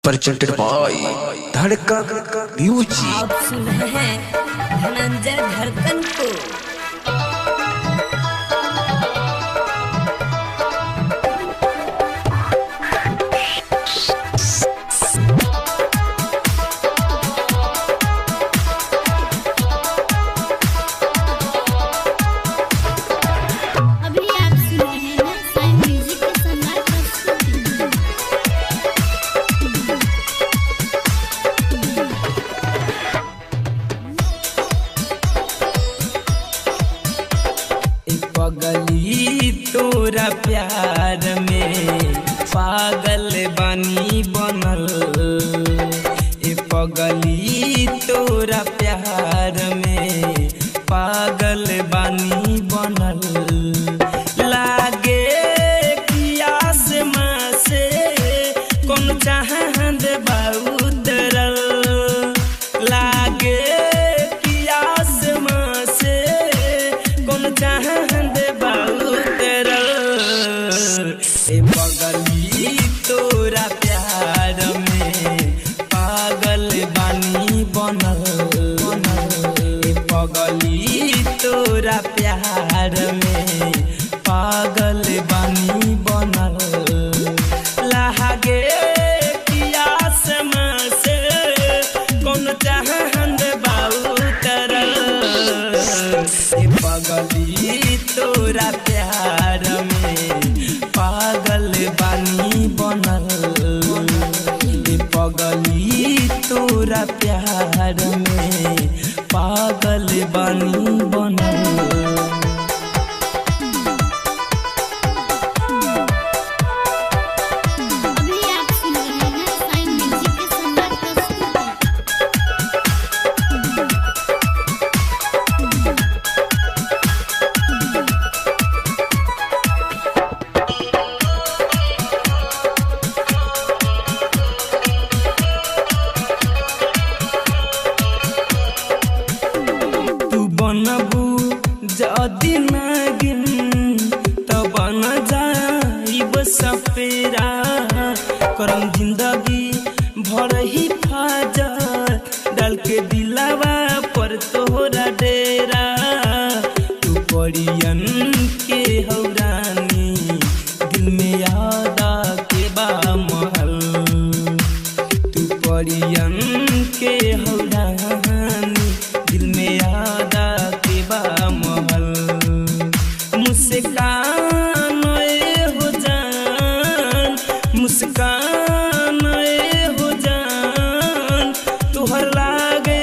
presented by धड़कन music. आप सुन रहे हैं धनंजय धड़कन को। अभी आप सुन रहे हैं साइन म्यूजिक के शानदार प्रस्तुति। पगली तोरा प्यार में पागल बानी बनल। ए पगली तोरा प्यार में पागल बानी बनल। लागे पियास माँ से कौन चाहत उतरल। लागे पियास माँ से कौन चाहत ए पगली तोरा प्यार में पागल बानी बनल। ए पगली तोरा प्यार में पागल बानी बनल। लागे पियास माँ से कौन चाहत उतरल। ए पगली तोरा प्यार में पागल बानी बनल। ए पगली तोरा प्यार में पागल बानी बनल। अभी आप सुन रहे हैं साइन म्यूजिक के शानदार प्रस्तुति। तू बनबू जदि नागिन त बन जाइब सपेरा। करम जिंदगी भर हिफाजत डाल के दिलावा पर तोहरा डेरा। तू परियन के हौरानी दिल में याद के बा महल। तू परियन के हौरानी दिल में याद के बा महल। मुस्कान हो जान, मुस्कान हो जान तुहर लागे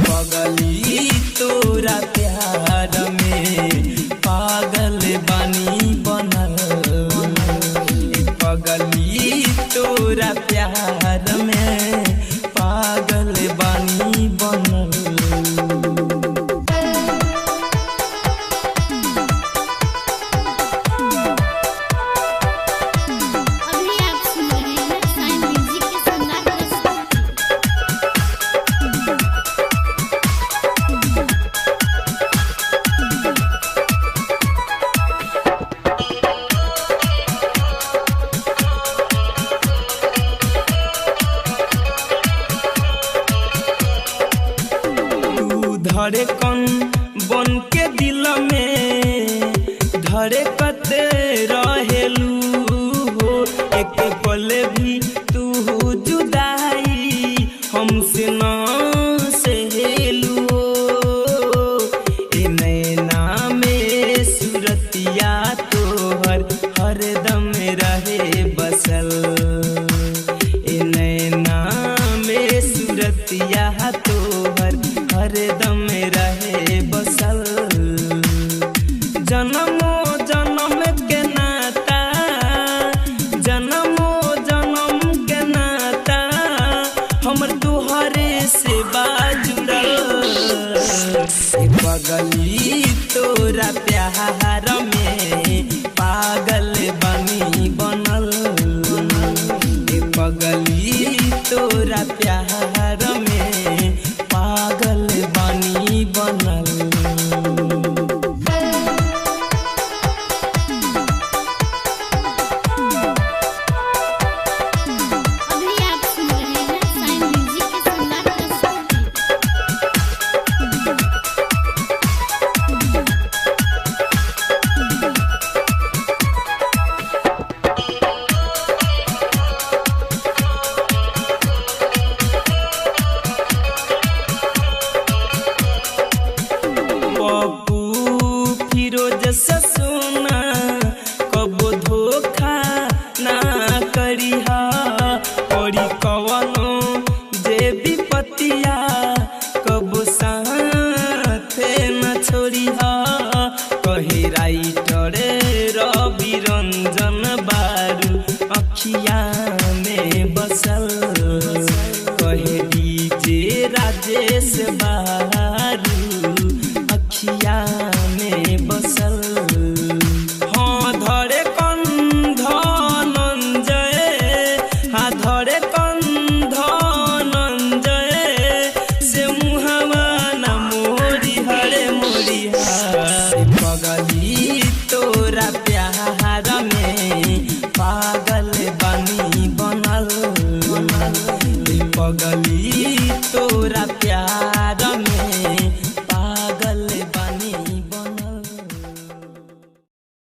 पगली तोरा प्यार में पागल बानी बनल। पगली तोरा प्यार में पागल बानी बनल। अभी आप सुन रहे हैं साइन म्यूजिक के शानदार प्रस्तुति। तू धरे कन बन के दिल में धरे कते रहेलू हो। एक पल भी तू जुदाई हमसे ना सहेलू हो। ए नैना में सूरतिया तोहर हरदम रहे बसल।